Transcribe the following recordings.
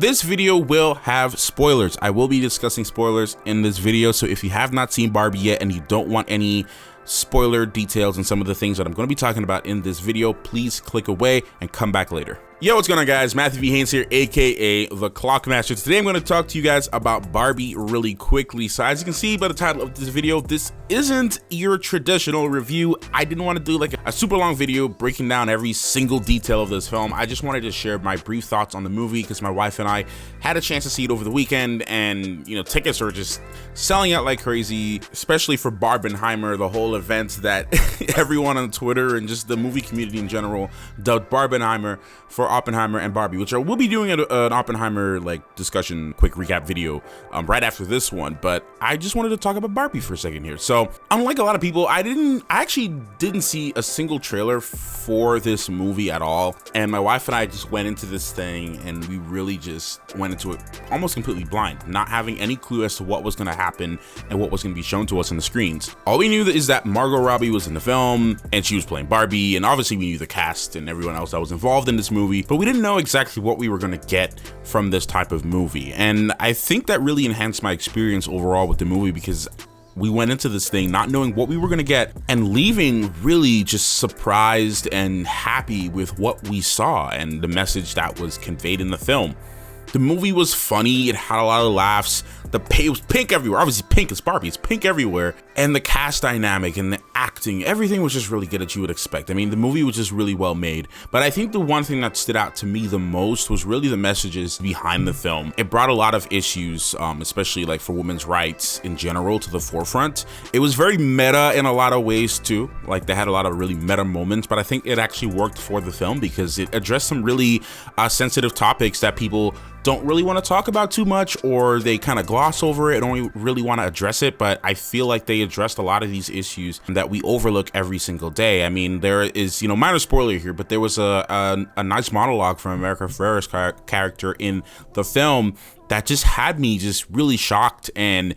this video will have spoilers. I will be discussing spoilers in this video, so if you have not seen Barbie yet and you don't want any spoiler details and some of the things that I'm going to be talking about in this video, please click away and come back later. Yo, what's going on, guys? Matthew V. Haynes here, aka the Clockmaster. Today I'm going to talk to you guys about Barbie really quickly. So as you can see by the title of this video, this isn't your traditional review. I didn't want to do like a super long video breaking down every single detail of this film. I just wanted to share my brief thoughts on the movie because my wife and I had a chance to see it over the weekend, and you know, tickets are just selling out like crazy, especially for Barbenheimer, the whole event that everyone on Twitter and just the movie community in general dubbed Barbenheimer for Oppenheimer and Barbie, which I will be doing an Oppenheimer like discussion quick recap video right after this one. But I just wanted to talk about Barbie for a second here. So unlike a lot of people, I actually didn't see a single trailer for this movie at all, and my wife and I just went into this thing and we really just went into it almost completely blind, not having any clue as to what was going to happen and what was going to be shown to us on the screens. All we knew is that Margot Robbie was in the film and she was playing Barbie, and obviously we knew the cast and everyone else that was involved in this movie, but we didn't know exactly what we were going to get from this type of movie. And I think that really enhanced my experience overall with the movie, because we went into this thing not knowing what we were going to get and leaving really just surprised and happy with what we saw and the message that was conveyed in the film. The movie was funny, it had a lot of laughs, it was pink everywhere. Obviously pink, it's Barbie, it's pink everywhere. And the cast dynamic and the acting, everything was just really good as you would expect. I mean, the movie was just really well made. But I think the one thing that stood out to me the most was really the messages behind the film. It brought a lot of issues, especially like for women's rights in general, to the forefront. It was very meta in a lot of ways too. Like they had a lot of really meta moments, but I think it actually worked for the film because it addressed some really sensitive topics that people don't really want to talk about too much, or they kind of gloss over it and only really want to address it. But I feel like they addressed a lot of these issues that we overlook every single day. I mean, there is, you know, minor spoiler here, but there was a nice monologue from America Ferrera's character in the film that just had me just really shocked, and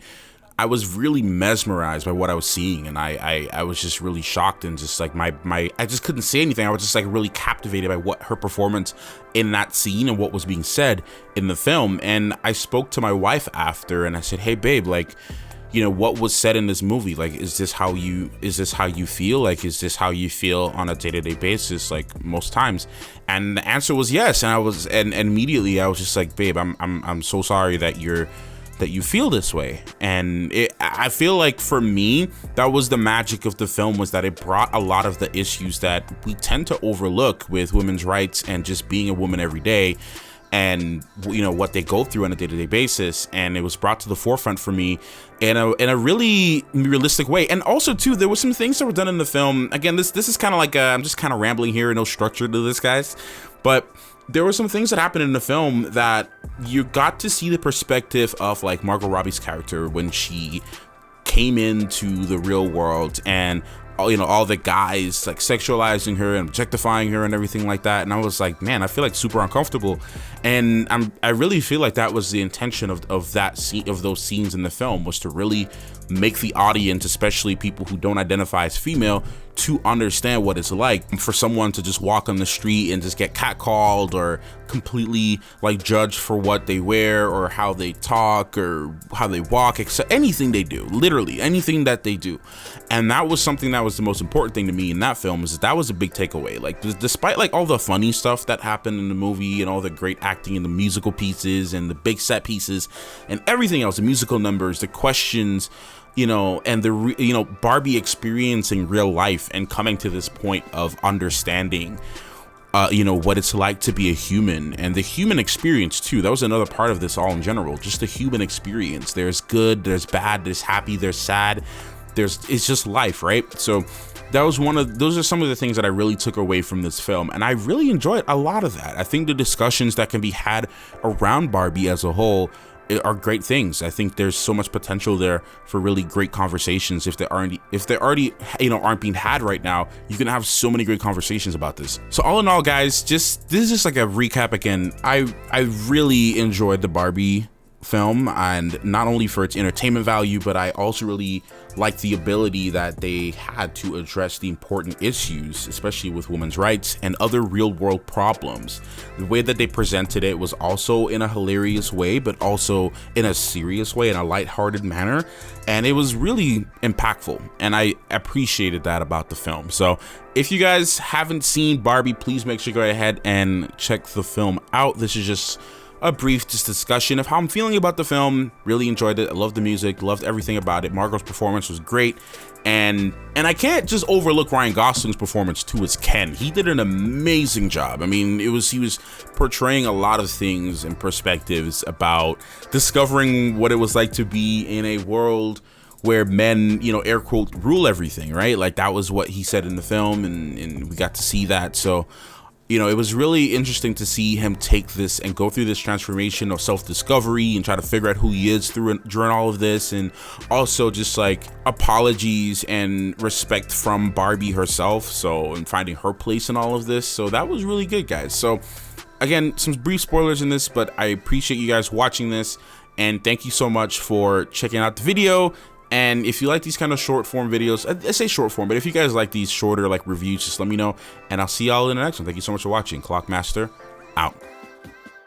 I was really mesmerized by what I was seeing, and I was just really shocked, and just like I just couldn't say anything. I was just like really captivated by what her performance in that scene and what was being said in the film. And I spoke to my wife after and I said, hey babe, like, you know, what was said in this movie, like, is this how you feel? Like, is this how you feel on a day-to-day basis, like most times? And the answer was yes. And immediately I was just like, babe, I'm so sorry that you feel this way. And I feel like for me, that was the magic of the film, was that it brought a lot of the issues that we tend to overlook with women's rights and just being a woman every day, and you know what they go through on a day-to-day basis. And it was brought to the forefront for me in a really realistic way. And also too, there were some things that were done in the film. Again, this is kind of like I'm just kind of rambling here, no structure to this, guys, but there were some things that happened in the film that you got to see the perspective of like Margot Robbie's character when she came into the real world, and you know, all the guys like sexualizing her and objectifying her and everything like that. And I was like, man, I feel like super uncomfortable. And I really feel like that was the intention of that scene, of those scenes in the film, was to really make the audience, especially people who don't identify as female, to understand what it's like for someone to just walk on the street and just get catcalled or completely like judged for what they wear or how they talk or how they walk, except anything they do, literally anything that they do. And that was something that was the most important thing to me in that film, is that was a big takeaway. Like, despite like all the funny stuff that happened in the movie and all the great acting and the musical pieces and the big set pieces and everything else, the musical numbers, the questions, you know, and Barbie experiencing real life and coming to this point of understanding you know, what it's like to be a human, and the human experience too. That was another part of this all in general, just the human experience. There's good, there's bad, there's happy, there's sad, it's just life, right? So that was those are some of the things that I really took away from this film, and I really enjoyed a lot of that. I think the discussions that can be had around Barbie as a whole are great things. I think there's so much potential there for really great conversations. If they already, you know, aren't being had right now, you can have so many great conversations about this. So all in all, guys, this is just like a recap again. I really enjoyed the Barbie film, and not only for its entertainment value, but I also really like the ability that they had to address the important issues, especially with women's rights and other real world problems. The way that they presented it was also in a hilarious way, but also in a serious way, in a lighthearted manner, and it was really impactful, and I appreciated that about the film. So if you guys haven't seen Barbie, please make sure you go ahead and check the film out. This is just a brief discussion of how I'm feeling about the film. Really enjoyed it. I loved the music, loved everything about it. Margot's performance was great, and I can't just overlook Ryan Gosling's performance too as Ken. He did an amazing job. I mean, he was portraying a lot of things and perspectives about discovering what it was like to be in a world where men, you know, air quote, rule everything, right? Like, that was what he said in the film, and we got to see that. So, you know, it was really interesting to see him take this and go through this transformation of self-discovery and try to figure out who he is during all of this, and also just like apologies and respect from Barbie herself, so, and finding her place in all of this. So that was really good, guys. So again, some brief spoilers in this, but I appreciate you guys watching this, and thank you so much for checking out the video. And if you like these kind of short form videos, I say short form, but if you guys like these shorter like reviews, just let me know, and I'll see y'all in the next one. Thank you so much for watching. Clockmaster out.